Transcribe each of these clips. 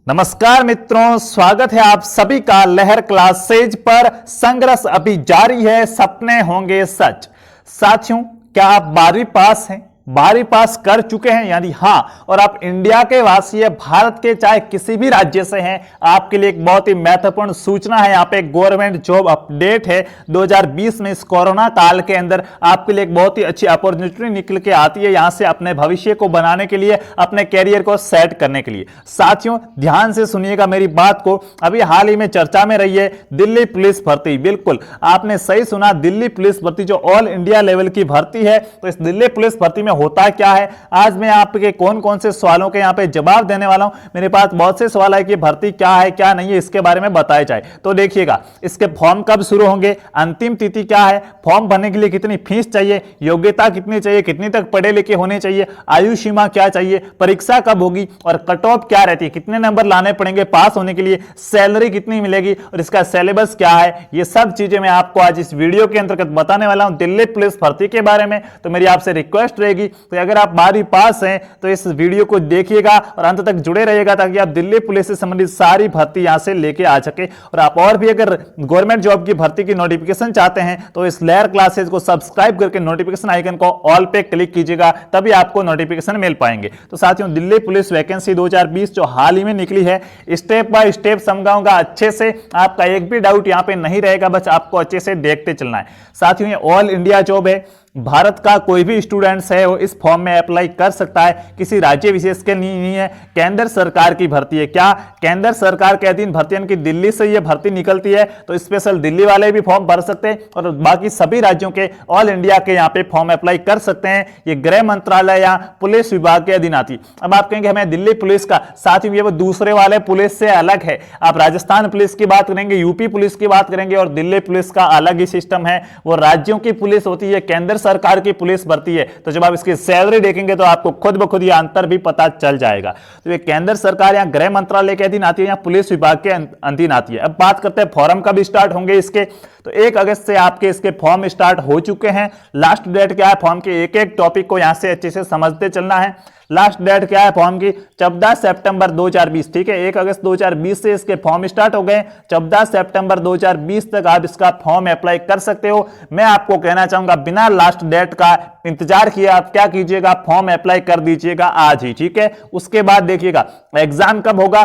नमस्कार मित्रों, स्वागत है आप सभी का लहर क्लासेज पर। संघर्ष अभी जारी है, सपने होंगे सच। साथियों, क्या आप 12वीं पास हैं? 12वीं पास कर चुके हैं यानी हाँ, और आप इंडिया के वासी है, भारत के चाहे किसी भी राज्य से हैं, आपके लिए एक बहुत ही महत्वपूर्ण सूचना है। यहाँ पे गवर्नमेंट जॉब अपडेट है 2020 में। इस कोरोना काल के अंदर आपके लिए एक बहुत ही अच्छी अपॉर्चुनिटी निकल के आती है, यहाँ से अपने भविष्य को बनाने के लिए, अपने कैरियर को सेट करने के लिए। साथियों, ध्यान से सुनिएगा मेरी बात को। अभी हाल ही में चर्चा में रही है दिल्ली पुलिस भर्ती। बिल्कुल आपने सही सुना, दिल्ली पुलिस भर्ती जो ऑल इंडिया लेवल की भर्ती है। तो इस दिल्ली पुलिस भर्ती में होता क्या है, आज मैं आपके कौन कौन से सवालों के यहाँ पे जवाब देने वाला हूं। मेरे पास बहुत से सवाल है कि भर्ती क्या है क्या नहीं है, इसके बारे में बताया जाए। तो देखिएगा, इसके फॉर्म कब शुरू होंगे, अंतिम तिथि क्या है, फॉर्म भरने के लिए कितनी फीस चाहिए, योग्यता कितनी चाहिए, कितनी तक पढ़े लिखे होने चाहिए, आयु सीमा क्या चाहिए, परीक्षा कब होगी और कट ऑफ क्या रहती है, कितने नंबर लाने पड़ेंगे पास होने के लिए, सैलरी कितनी मिलेगी और इसका सिलेबस क्या है, ये सब चीजें मैं आपको आज इस वीडियो के अंतर्गत बताने वाला हूं दिल्ली पुलिस भर्ती के बारे में। तो मेरी आपसे रिक्वेस्ट रहेगी, तो अगर आप 12वीं पास हैं तो इस वीडियो को देखिएगा और अंत तक जुड़े रहिएगा, ताकि आप दिल्ली पुलिस से संबंधित सारी भर्ती यहां से लेके आ सके। और आप और भी अगर गवर्नमेंट जॉब की भर्ती की नोटिफिकेशन चाहते हैं तो इस लहर क्लासेज को सब्सक्राइब करके नोटिफिकेशन आइकन को ऑल पे क्लिक कीजिएगा, तभी आपको नोटिफिकेशन मिल पाएंगे। तो साथियों, दिल्ली पुलिस वैकेंसी 2020 जो हाल ही में निकली है, स्टेप बाय स्टेप समझाऊंगा अच्छे से, आपका एक भी डाउट यहां पे नहीं रहेगा, बस आपको अच्छे से देखते चलना है। साथियों, ये ऑल इंडिया जॉब है, भारत का कोई भी स्टूडेंट्स है वो इस फॉर्म में अप्लाई कर सकता है, किसी राज्य विशेष के नहीं है। केंद्र सरकार की भर्ती है। क्या केंद्र सरकार के अधीन भर्ती, यानी कि दिल्ली से ये भर्ती निकलती है, तो स्पेशल दिल्ली वाले भी फॉर्म भर सकते हैं और बाकी सभी राज्यों के, ऑल इंडिया के यहाँ पे फॉर्म अप्लाई कर सकते हैं। ये गृह मंत्रालय या पुलिस विभाग के अधीन आती। अब आप कहेंगे हमें दिल्ली पुलिस का, साथियों ये वो दूसरे वाले पुलिस से अलग है। आप राजस्थान पुलिस की बात करेंगे, यूपी पुलिस की बात करेंगे, और दिल्ली पुलिस का अलग ही सिस्टम है। वो राज्यों की पुलिस होती है, केंद्र सरकार की पुलिस भर्ती है। तो जब आप इसकी सैलरी देखेंगे तो आपको खुद ब खुद ये अंतर भी पता चल जाएगा। तो ये केंद्र सरकार या गृह मंत्रालय के अधीन आती है या पुलिस विभाग के अधीन आती है। अब बात करते हैं फॉर्म कब स्टार्ट होंगे इसके। तो 1 अगस्त से आपके इसके फॉर्म स्टार्ट हो चुके हैं। लास्ट डेट क्या है फॉर्म के, एक एक टॉपिक को यहां से अच्छे से समझते चलना है। लास्ट डेट क्या है फॉर्म की, 14 सितंबर 2020। ठीक है, 1 अगस्त 2020 से इसके फॉर्म स्टार्ट हो गए। 14 सितंबर 2020 तक आप इसका फॉर्म अप्लाई कर सकते हो। मैं आपको कहना चाहूंगा, बिना लास्ट डेट का इंतजार किए आप क्या कीजिएगा, फॉर्म अप्लाई कर दीजिएगा आज ही। ठीक है, उसके बाद देखिएगा एग्जाम कब होगा।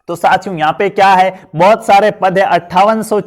तो साथियों, यहां पे क्या है, बहुत सारे पद है, 5800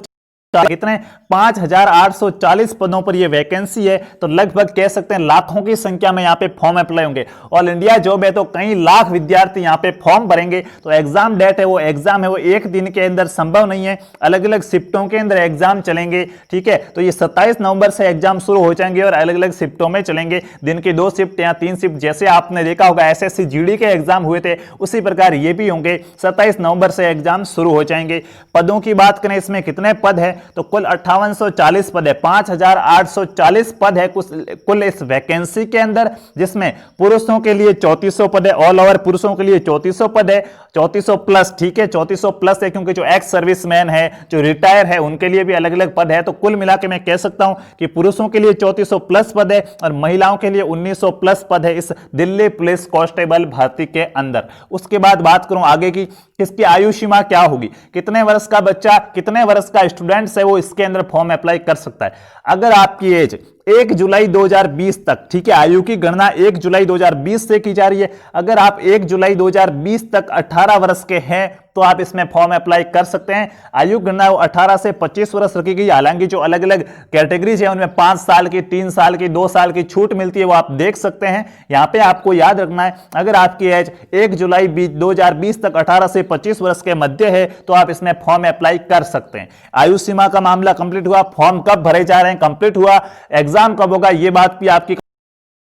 कितने 5840 पदों पर यह वैकेंसी है। तो लगभग कह सकते हैं लाखों की संख्या में यहां पे फॉर्म अप्लाई होंगे। ऑल इंडिया जॉब है तो कई लाख विद्यार्थी यहां पे फॉर्म भरेंगे। तो एग्जाम डेट है, वो एग्जाम है वो एक दिन के अंदर संभव नहीं है, अलग अलग शिफ्टों के अंदर एग्जाम चलेंगे। ठीक है, तो ये 27 नवंबर से एग्जाम शुरू हो जाएंगे और अलग अलग शिफ्टों में चलेंगे। दिन की 2 शिफ्ट या 3 शिफ्ट, जैसे आपने देखा होगा एसएससी जीडी के एग्जाम हुए थे, उसी प्रकार ये भी होंगे। 27 नवंबर से एग्जाम शुरू हो जाएंगे। पदों की बात करें, इसमें कितने पद है, तो कुल 5840 पद है, 5840 पद है कुल इस वैकेंसी के अंदर, जिसमें पुरुषों के लिए 3400 पद है। ऑल ओवर पुरुषों के लिए 3400 पद है, 3400 प्लस। ठीक है, 3400 प्लस है क्योंकि जो एक्स सर्विसमैन है, जो रिटायर है, उनके लिए भी अलग अलग पद है। तो कुल मिला के मैं कह सकता हूं कि पुरुषों के लिए 3400 प्लस पद है और महिलाओं के लिए 1900 प्लस पद है इस दिल्ली पुलिस कांस्टेबल भर्ती के अंदर। उसके बाद बात करूं आगे की, इसकी आयु सीमा क्या होगी, कितने वर्ष का बच्चा, कितने वर्ष का स्टूडेंट है वो इसके अंदर फॉर्म अप्लाई कर सकता है। अगर आपकी एज 1 जुलाई 2020 तक, ठीक है, आयु की गणना 1 जुलाई 2020 से की जा रही है। अगर आप 1 जुलाई 2020 तक 18 वर्ष के हैं तो आप इसमें फॉर्म अप्लाई कर सकते हैं। आयु गणना 18 से 25 वर्ष रखी गई। हालांकि जो अलग अलग कैटेगरीज है उनमें 5 साल की, 3 साल की, 2 साल की छूट मिलती है, वो आप देख सकते हैं। यहां पे आपको याद रखना है, अगर आपकी एज 1 जुलाई 2020 तक 18 से 25 वर्ष के मध्य है तो आप इसमें फॉर्म अप्लाई कर सकते हैं। आयु सीमा का मामला कंप्लीट हुआ, फॉर्म कब भरे जा रहे हैं कंप्लीट हुआ, एग्जाम कब होगा ये बात भी आपकी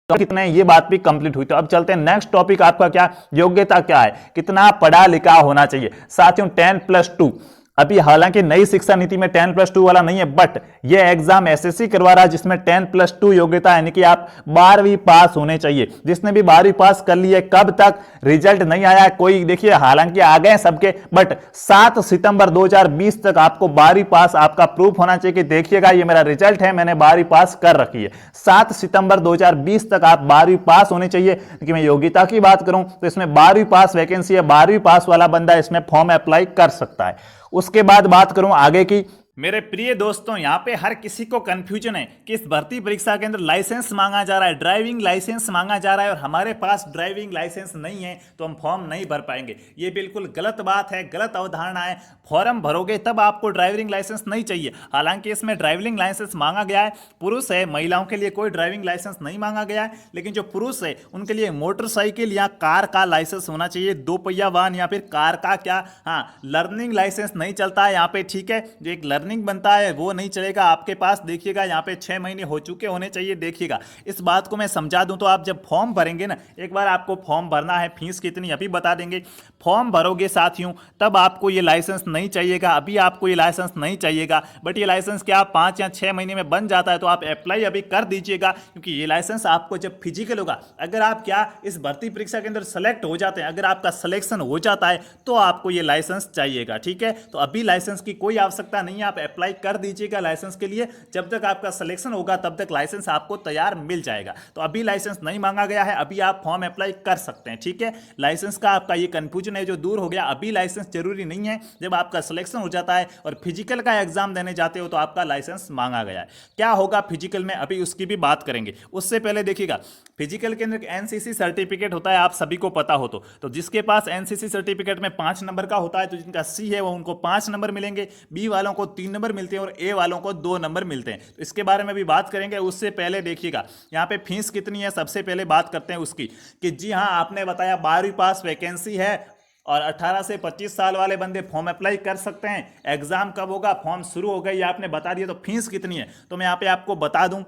कितने, ये बात भी कंप्लीट हुई। तो अब चलते हैं नेक्स्ट टॉपिक, आपका क्या योग्यता क्या है, कितना पढ़ा लिखा होना चाहिए। साथियों 10+2 अभी हालांकि नई शिक्षा नीति में 10+2 वाला नहीं है, बट ये एग्जाम एसएससी करवा रहा है जिसमें 10+2 योग्यता यानी कि आप 12वीं पास होने चाहिए। जिसने भी 12वीं पास कर ली है, कब तक रिजल्ट नहीं आया है कोई, देखिए हालांकि आ गए सबके, बट 7 सितंबर 2020 तक आपको 12वीं पास आपका प्रूफ होना चाहिए कि देखिएगा ये मेरा रिजल्ट है, मैंने 12वीं पास कर रखी है। 7 सितंबर 2020 तक आप 12वीं पास होने चाहिए। क्योंकि मैं योग्यता की बात करूं तो इसमें 12वीं पास वैकेंसी है, 12वीं पास वाला बंदा इसमें फॉर्म अप्लाई कर सकता है। उसके बाद बात करूं आगे की। मेरे प्रिय दोस्तों, यहाँ पे हर किसी को कंफ्यूजन है कि इस भर्ती परीक्षा के अंदर लाइसेंस मांगा जा रहा है, ड्राइविंग लाइसेंस मांगा जा रहा है और हमारे पास ड्राइविंग लाइसेंस नहीं है तो हम फॉर्म नहीं भर पाएंगे। ये बिल्कुल गलत बात है, गलत अवधारणा है। फॉर्म भरोगे तब आपको ड्राइविंग लाइसेंस नहीं चाहिए। हालांकि इसमें ड्राइविंग लाइसेंस मांगा गया है, पुरुष है, महिलाओं के लिए कोई ड्राइविंग लाइसेंस नहीं मांगा गया है। लेकिन जो पुरुष है उनके लिए मोटरसाइकिल या कार का लाइसेंस होना चाहिए, 2 पहिया वाहन या फिर कार का क्या, हाँ, लर्निंग लाइसेंस नहीं चलता है यहाँ पे, ठीक है। जो एक लर्निंग बनता है वो नहीं चलेगा आपके पास। देखिएगा यहाँ पे 6 महीने हो चुके होने चाहिए। देखिएगा इस बात को मैं समझा दूं तो आप जब फॉर्म भरेंगे ना, एक बार आपको फॉर्म भरना है, फीस कितनी अभी बता देंगे। फॉर्म भरोगे साथियों तब आपको ये लाइसेंस नहीं चाहिएगा, अभी आपको ये लाइसेंस नहीं चाहिएगा। बट ये लाइसेंस क्या 5 या 6 महीने में बन जाता है, तो आप अप्लाई अभी कर दीजिएगा। क्योंकि ये लाइसेंस आपको जब फिजिकल होगा, अगर आप क्या इस भर्ती परीक्षा के अंदर सेलेक्ट हो जाते हैं, अगर आपका सिलेक्शन हो जाता है तो आपको ये लाइसेंस चाहिएगा, ठीक है। तो अभी लाइसेंस की कोई आवश्यकता नहीं है, आप अप्लाई कर दीजिएगा लाइसेंस के लिए। जब तक आपका सिलेक्शन होगा तब तक लाइसेंस आपको तैयार मिल जाएगा। तो अभी लाइसेंस नहीं मांगा गया है, अभी आप फॉर्म अप्लाई कर सकते हैं, ठीक है। लाइसेंस का आपका ये कंफ्यूजन है जो दूर हो गया। अभी लाइसेंस जरूरी नहीं है, जब आपका सिलेक्शन हो जाता है और फिजिकल का एग्जाम देने जाते हो तो आपका लाइसेंस मांगा गया है। क्या होगा फिजिकल में, अभी उसकी भी बात करेंगे। उससे पहले देखिएगा फिजिकल के अंदर एनसीसी सर्टिफिकेट होता है, आप सभी को पता हो तो जिसके पास एनसीसी सर्टिफिकेट में 5 नंबर का होता है, तो जिनका सी है वो उनको 5 नंबर मिलेंगे, बी वालों को 3 नंबर मिलते हैं और ए वालों को 2 नंबर मिलते हैं। तो इसके बारे में भी बात करेंगे। उससे पहले देखिएगा यहाँ पे फीस कितनी है, सबसे पहले बात करते हैं उसकी, कि जी हाँ आपने बताया 12वीं पास वैकेंसी है और 18 से 25 साल वाले बंदे फॉर्म अप्लाई कर सकते हैं। एग्जाम कब होगा, फॉर्म शुरू हो गई, आपने बता दिया। तो फीस कितनी है तो मैं यहाँ पे आपको बता दूं।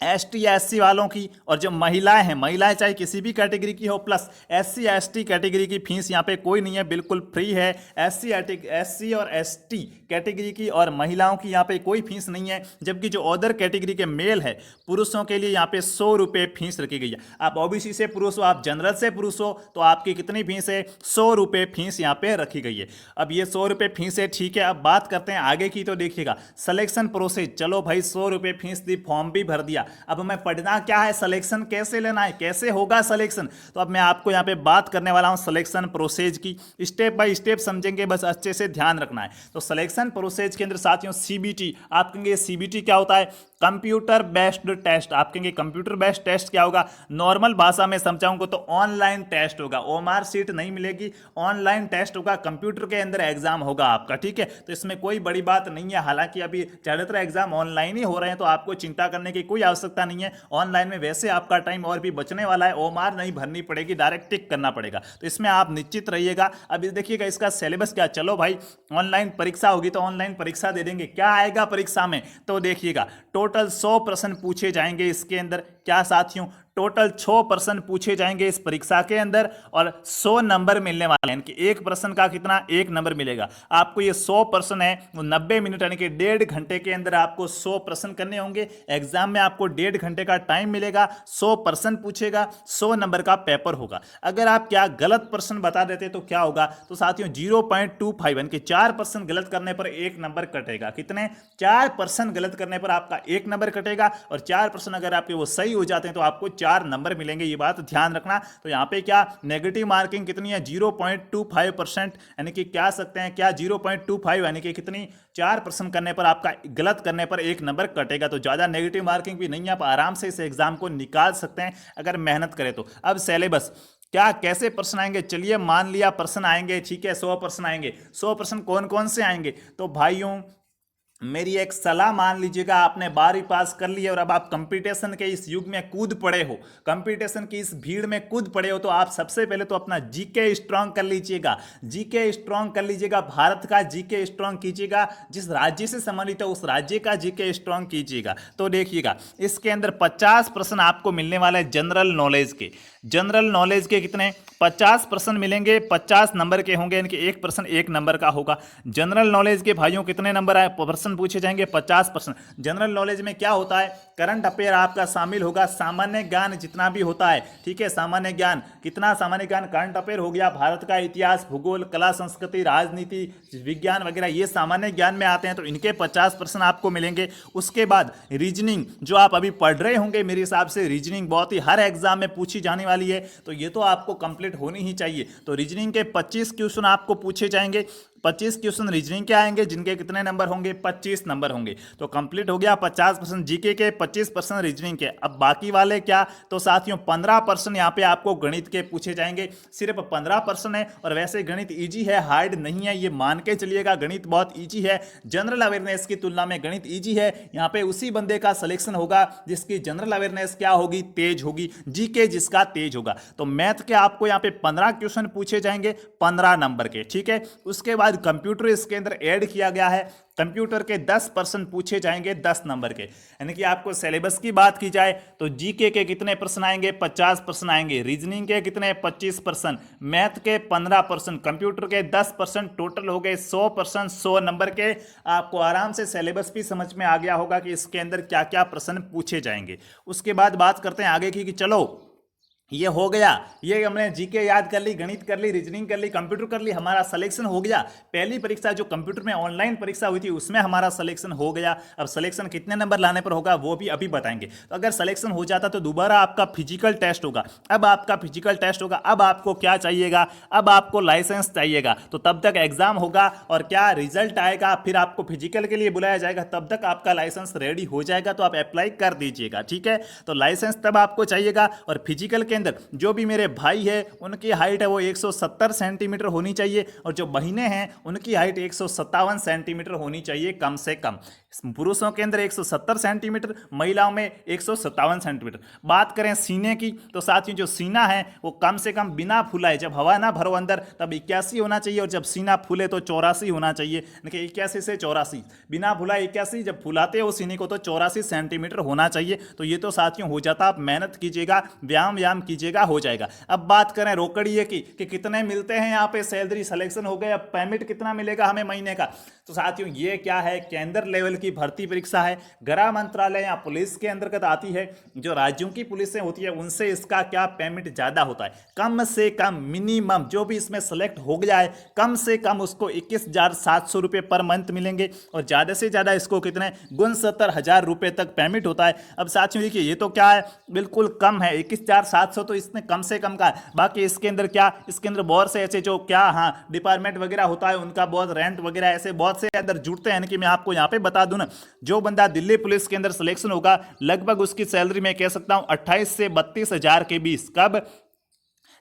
एसटी एससी वालों की और जो महिलाएं हैं, महिलाएं चाहे किसी भी कैटेगरी की हो, प्लस एससी एसटी कैटेगरी की फीस यहाँ पे कोई नहीं है, बिल्कुल फ्री है। एससी और एसटी कैटेगरी की और महिलाओं की यहाँ पे कोई फीस नहीं है। जबकि जो अदर कैटेगरी के मेल है, पुरुषों के लिए यहाँ पे 100 रुपये फीस रखी गई है। आप ओबीसी से पुरुष हो, आप जनरल से पुरुष हो, तो आपकी कितनी फीस है, 100 रुपये फीस यहाँ पे रखी गई है। अब ये 100 रुपये फीस है, ठीक है। अब बात करते हैं आगे की। तो देखिएगा सिलेक्शन प्रोसेस, चलो भाई 100 रुपये फीस दी, फॉर्म भी भर दिया। अब मैं पढ़ना क्या है, सिलेक्शन कैसे लेना है, कैसे होगा सिलेक्शन। तो अब मैं आपको यहाँ पे बात करने वाला हूँ सिलेक्शन प्रोसेस की। स्टेप बाय स्टेप समझेंगे, बस अच्छे से ध्यान रखना है। तो सिलेक्शन प्रोसेस के अंदर साथियों सीबीटी, आप कहेंगे सीबीटी क्या होता है, कंप्यूटर बेस्ड टेस्ट। आप कहेंगे कंप्यूटर बेस्ड टेस्ट क्या होगा, नॉर्मल भाषा में समझाऊंगा तो ऑनलाइन टेस्ट होगा। ओएमआर सीट नहीं मिलेगी, ऑनलाइन टेस्ट होगा, कंप्यूटर के अंदर एग्जाम होगा आपका, ठीक है। तो इसमें कोई बड़ी बात नहीं है। हालांकि अभी ज्यादातर एग्जाम ऑनलाइन ही हो रहे हैं, तो आपको चिंता करने की कोई आवश्यकता नहीं है। ऑनलाइन में वैसे आपका टाइम और भी बचने वाला है, ओएमआर नहीं भरनी पड़ेगी, डायरेक्ट टिक करना पड़ेगा। तो इसमें आप निश्चित रहिएगा। अब देखिएगा इसका सिलेबस क्या, चलो भाई ऑनलाइन परीक्षा होगी तो ऑनलाइन परीक्षा दे देंगे। क्या आएगा परीक्षा में, तो देखिएगा टोटल 100 प्रश्न पूछे जाएंगे इसके अंदर। क्या साथियों, टोटल 100 प्रश्न पूछे जाएंगे इस परीक्षा के अंदर और 100 नंबर मिलने वाले हैं। कि एक प्रश्न का कितना, 1 नंबर मिलेगा आपको। ये 100 प्रश्न है वो 90 मिनट यानी कि 1.5 घंटे के अंदर आपको 100 प्रश्न करने होंगे। एग्जाम में आपको 1.5 घंटे का टाइम मिलेगा, 100 प्रश्न पूछेगा, 100 नंबर का पेपर होगा। अगर आप क्या गलत प्रश्न बता देते तो क्या होगा, तो साथियों 0.25 यानी कि 4 प्रश्न गलत करने पर 1 नंबर कटेगा। कितने, 4 प्रश्न गलत करने पर आपका 1 नंबर कटेगा और 4 प्रश्न अगर आपके वो सही हो जाते हैं तो आपको 4 नंबर मिलेंगे। ये बात ध्यान रखना। तो यहाँ पे क्या नेगेटिव मार्किंग कितनी है, 0.25%, यानी कि क्या सकते हैं क्या 0.25 यानी कि कितनी, 4 प्रश्न करने पर आपका गलत करने पर 1 नंबर कटेगा। तो ज्यादा नेगेटिव मार्किंग भी नहीं है, आप आराम से इस एग्जाम को निकाल सकते हैं अगर मेहनत करें तो। अब सिलेबस क्या, कैसे प्रश्न आएंगे, चलिए मान लिया प्रश्न आएंगे, ठीक है 100 प्रश्न आएंगे। 100 प्रश्न कौन कौन से आएंगे, तो भाइयों मेरी एक सलाह मान लीजिएगा, आपने 12वीं पास कर ली है और अब आप कंपटीशन के इस युग में कूद पड़े हो, कंपटीशन की इस भीड़ में कूद पड़े हो, तो आप सबसे पहले तो अपना जीके स्ट्रांग कर लीजिएगा। जीके स्ट्रांग कर लीजिएगा, भारत का जीके स्ट्रांग कीजिएगा, जिस राज्य से संबंधित है उस राज्य का जीके स्ट्रांग कीजिएगा। तो देखिएगा इसके अंदर 50 प्रश्न आपको मिलने वाले हैं जनरल नॉलेज के। जनरल नॉलेज के कितने 50 प्रश्न मिलेंगे, 50 नंबर के होंगे, यानी कि एक प्रश्न 1 नंबर का होगा। जनरल नॉलेज के भाइयों कितने नंबर आए प्रश्न पूछे जाएंगे 50 प्रश्न। जनरल नॉलेज में क्या होता है, करंट अफेयर आपका शामिल होगा, सामान्य ज्ञान जितना भी होता है, ठीक है, सामान्य ज्ञान कितना, सामान्य ज्ञान करंट अफेयर हो गया, भारत का इतिहास, भूगोल, कला संस्कृति, राजनीति, विज्ञान वगैरह, ये सामान्य ज्ञान में आते हैं, तो इनके 50 प्रश्न आपको मिलेंगे। उसके बाद रीजनिंग जो आप अभी पढ़ रहे होंगे, मेरे हिसाब से रीजनिंग बहुत ही हर एग्जाम में पूछी जाने वाली है, तो ये तो आपको कंप्लीट होनी ही चाहिए। तो रीजनिंग के 25 क्वेश्चन आपको पूछे जाएंगे, 25 क्वेश्चन रीजनिंग के आएंगे, जिनके कितने नंबर होंगे 25 नंबर होंगे। तो कंप्लीट हो गया 50% जीके के, 25% रीजनिंग के। अब बाकी वाले क्या, तो साथियों 15% यहाँ पे आपको गणित के पूछे जाएंगे, सिर्फ 15% है। और वैसे गणित इजी है, हार्ड नहीं है, ये मान के चलिएगा, गणित बहुत इजी है। जनरल अवेयरनेस की तुलना में गणित इजी है। यहाँ पे उसी बंदे का सिलेक्शन होगा जिसकी जनरल अवेयरनेस क्या होगी, तेज होगी, जीके जिसका तेज होगा। तो मैथ के आपको यहाँ पे 15 क्वेश्चन पूछे जाएंगे 15 नंबर के, ठीक है। उसके बाद कंप्यूटर इसके अंदर ऐड किया गया है, कंप्यूटर के 10% पूछे जाएंगे 10 नंबर के। यानी कि आपको सिलेबस की बात की जाए तो जीके के कितने प्रश्न आएंगे 50 प्रश्न आएंगे, रीजनिंग के कितने 25%, मैथ के 15%, कंप्यूटर के 10%, टोटल हो गए 100%, 100 नंबर के। आपको आराम से सिलेबस भी समझ में आ गया होगा कि इसके अंदर क्या क्या प्रश्न पूछे जाएंगे। उसके बाद बात करते हैं आगे की, कि चलो ये हो गया, ये हमने जीके याद कर ली, गणित कर ली, रीजनिंग कर ली, कंप्यूटर कर ली, हमारा सिलेक्शन हो गया। पहली परीक्षा जो कंप्यूटर में ऑनलाइन परीक्षा हुई थी उसमें हमारा सिलेक्शन हो गया। अब सिलेक्शन कितने नंबर लाने पर होगा वो भी अभी बताएंगे। तो अगर सिलेक्शन हो जाता तो दोबारा आपका फिजिकल टेस्ट होगा। अब आपका फिजिकल टेस्ट होगा, अब आपको क्या चाहिएगा, अब आपको लाइसेंस चाहिएगा। तो तब तक एग्जाम होगा और क्या रिजल्ट आएगा, फिर आपको फिजिकल के लिए बुलाया जाएगा, तब तक आपका लाइसेंस रेडी हो जाएगा, तो आप अप्लाई कर दीजिएगा, ठीक है। तो लाइसेंस तब आपको चाहिएगा। और फिजिकल के अंदर जो भी मेरे भाई है उनकी हाइट है वो 170 सेंटीमीटर होनी चाहिए, और जो बहनें हैं उनकी हाइट 157 सेंटीमीटर होनी चाहिए कम से कम। पुरुषों के अंदर 170 सेंटीमीटर, महिलाओं में 157 सेंटीमीटर। बात करें सीने की, तो साथियों जो सीना है वो कम से कम बिना फुलाए, जब हवा ना भरो अंदर तब 81 होना चाहिए, और जब सीना फूले तो 84 होना चाहिए। देखिए 81 से 84, बिना फुलाए 81, जब फुलाते हो सीने को तो 84 सेंटीमीटर होना चाहिए। तो ये तो साथियों हो जाता, आप मेहनत कीजिएगा, व्यायाम कीजिएगा, हो जाएगा। अब बात करें रोकड़िए की कि कितने मिलते हैं यहाँ पे सैलरी, सिलेक्शन हो गए, अब पेमेंट कितना मिलेगा हमें महीने का। तो साथियों ये क्या है, केंद्र लेवल की भर्ती परीक्षा है, गृह मंत्रालय या पुलिस के अंतर्गत आती है। जो राज्यों की पुलिसें होती है उनसे इसका क्या पेमेंट ज्यादा होता है, कम से कम मिनिमम जो भी इसमें सेलेक्ट हो गया है कम से कम उसको 21,700 रुपये पर मंथ मिलेंगे, और ज्यादा से ज्यादा इसको कितने 69,000 रुपये तक पेमेंट होता है। अब साथियों देखिए ये तो क्या है, बिल्कुल कम है, 21,700 तो इसने कम से कम का है। बाकी इसके अंदर क्या, इसके अंदर बहुत से ऐसे जो क्या हाँ डिपार्टमेंट वगैरह होता है उनका बहुत रेंट वगैरह ऐसे बहुत से अंदर जुड़ते हैं। कि मैं आपको यहाँ पे बता दूं ना, जो बंदा दिल्ली पुलिस के अंदर सिलेक्शन होगा लगभग उसकी सैलरी मैं कह सकता हूं 28 से 32,000 के बीच। कब,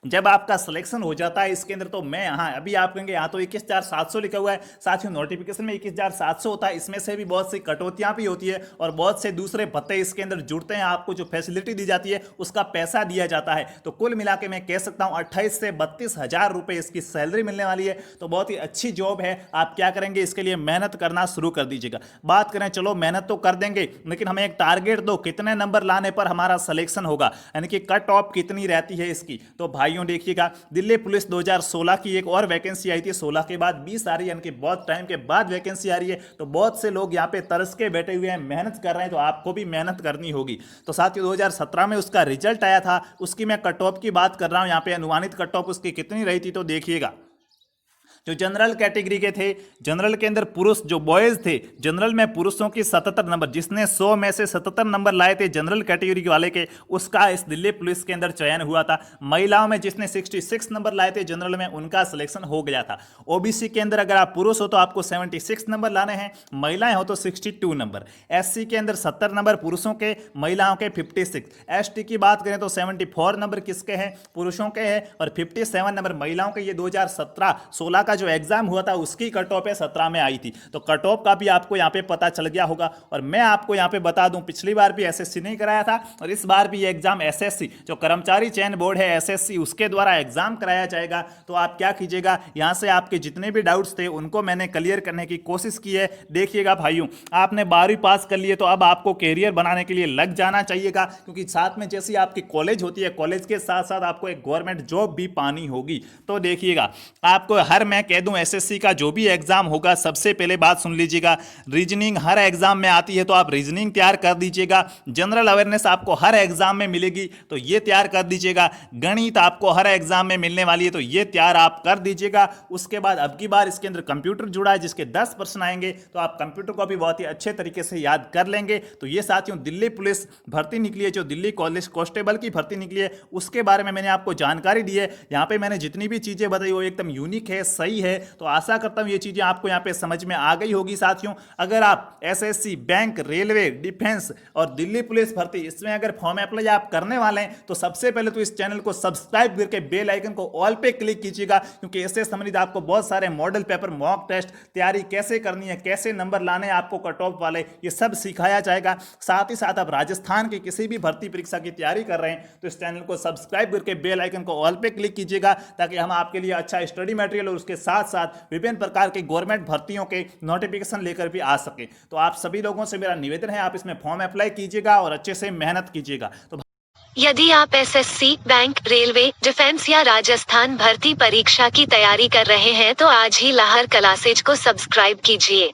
जब आपका सिलेक्शन हो जाता है इसके अंदर। तो मैं यहाँ अभी आप कहेंगे यहाँ तो 21,700 लिखा हुआ है, साथियों नोटिफिकेशन में 21,700 होता है, इसमें से भी बहुत सी कटौतियां भी होती है और बहुत से दूसरे भत्ते इसके अंदर जुड़ते हैं। आपको जो फैसिलिटी दी जाती है उसका पैसा दिया जाता है। तो कुल मिला के मैं कह सकता हूँ 28 से 32,000 रुपये इसकी सैलरी मिलने वाली है। तो बहुत ही अच्छी जॉब है। आप क्या करेंगे, इसके लिए मेहनत करना शुरू कर दीजिएगा। बात करें, चलो मेहनत तो कर देंगे लेकिन हमें एक टारगेट दो, कितने नंबर लाने पर हमारा सिलेक्शन होगा, यानी कि कट ऑफ कितनी रहती है इसकी। तो भाई देखिएगा दिल्ली पुलिस 2016 की एक और वैकेंसी आई थी, 16 के बाद 20 आ रही है, यानी कि बहुत टाइम के बाद वैकेंसी आ रही है। तो बहुत से लोग यहाँ पे तरस के बैठे हुए हैं, मेहनत कर रहे हैं, तो आपको भी मेहनत करनी होगी। तो साथियों 2017 में उसका रिजल्ट आया था, उसकी मैं कट ऑफ की बात कर रहा हूं, यहाँ पे अनुमानित कट ऑफ उसकी कितनी रही थी, तो देखिएगा जो जनरल कैटेगरी के थे, जनरल के अंदर पुरुष जो बॉयज थे, जनरल में पुरुषों की 77 नंबर, जिसने 100 में से 77 नंबर लाए थे जनरल कैटेगरी वाले के, उसका इस दिल्ली पुलिस के अंदर चयन हुआ था। महिलाओं में जिसने 66 नंबर लाए थे जनरल में, उनका सिलेक्शन हो गया था। ओबीसी के अंदर अगर आप पुरुष हो तो आपको 76 नंबर लाने हैं, महिलाएं हो तो 62 नंबर। एससी के अंदर 70 नंबर पुरुषों के, महिलाओं के 56। एसटी की बात करें तो 74 नंबर किसके हैं, पुरुषों के हैं, और 57 नंबर महिलाओं के। ये 2017-16 का का जो एग्जाम हुआ था उसकी कट ऑफ 17 में आई थी, तो कट ऑफ का भी आपको यहाँ पे पता चल गया होगा। और मैं आपको यहाँ पे बता दूं, पिछली बार भी एसएससी नहीं कराया था और इस बार भी ये एग्जाम एसएससी जो कर्मचारी चयन बोर्ड है एसएससी उसके द्वारा एग्जाम कराया जाएगा। तो आप क्या कीजिएगा, यहाँ से आपके जितने भी डाउट्स थे उनको मैंने क्लियर करने की कोशिश की है। देखिएगा भाइयों, आपने 12वीं पास कर लिए तो अब आपको कैरियर बनाने के लिए लग जाना चाहिएगा, क्योंकि साथ में जैसी आपकी कॉलेज होती है, कॉलेज के साथ साथ आपको एक गवर्नमेंट जॉब भी पानी होगी। तो देखिएगा, आपको हर मैं कह दूं एसएससी का जो भी एग्जाम होगा, सबसे पहले बात सुन लीजिएगा, रीजनिंग हर एग्जाम में आती है तो आप रीजनिंग तैयार कर दीजिएगा। जनरल अवेयरनेस आपको हर एग्जाम में मिलेगी तो ये तैयार कर दीजिएगा। गणित आपको हर एग्जाम में मिलने वाली है तो ये तैयार आप कर दीजिएगा। उसके बाद अब की बार इसके अंदर कंप्यूटर जुड़ा है जिसके 10 प्रश्न आएंगे, तो आप कंप्यूटर को भी बहुत ही अच्छे तरीके से याद कर लेंगे। तो ये साथियों दिल्ली पुलिस भर्ती निकली है, जो दिल्ली कॉलेज कांस्टेबल की भर्ती निकली है, उसके बारे में मैंने आपको जानकारी दी है। यहाँ पे मैंने जितनी भी चीजें बताई वो एकदम यूनिक है, सही है। तो आशा करता हूँ ये चीजें आपको यहाँ पे समझ में आ गई होगी। साथियों अगर आप एसएससी, बैंक, रेलवे, डिफेंस और दिल्ली पुलिस भर्ती इसमें अगर फॉर्म अप्लाई आप करने वाले हैं तो सबसे पहले तो इस चैनल को सब्सक्राइब करके बेल आइकन को ऑल पे क्लिक कीजिएगा, क्योंकि इससे संबंधित आपको बहुत सारे मॉडल पेपर, मॉक टेस्ट तैयारी कैसे करनी है, कैसे नंबर लाने हैं आपको कट ऑफ वाले, ये सब सिखाया जाएगा। साथ ही साथ आप राजस्थान की किसी भी भर्ती परीक्षा की तैयारी कर रहे हैं तो इस चैनल को सब्सक्राइब करके बेल आइकन को ऑल पे क्लिक कीजिएगा, ताकि हम आपके लिए अच्छा स्टडी मटेरियल और उसके साथ साथ विभिन्न प्रकार के गवर्नमेंट भर्तियों के नोटिफिकेशन लेकर भी आ सके। तो आप सभी लोगों से मेरा निवेदन है, आप इसमें फॉर्म अप्लाई कीजिएगा और अच्छे से मेहनत कीजिएगा। तो यदि आप एसएससी, बैंक, रेलवे, डिफेंस या राजस्थान भर्ती परीक्षा की तैयारी कर रहे हैं तो आज ही लहर क्लासेज को सब्सक्राइब कीजिए।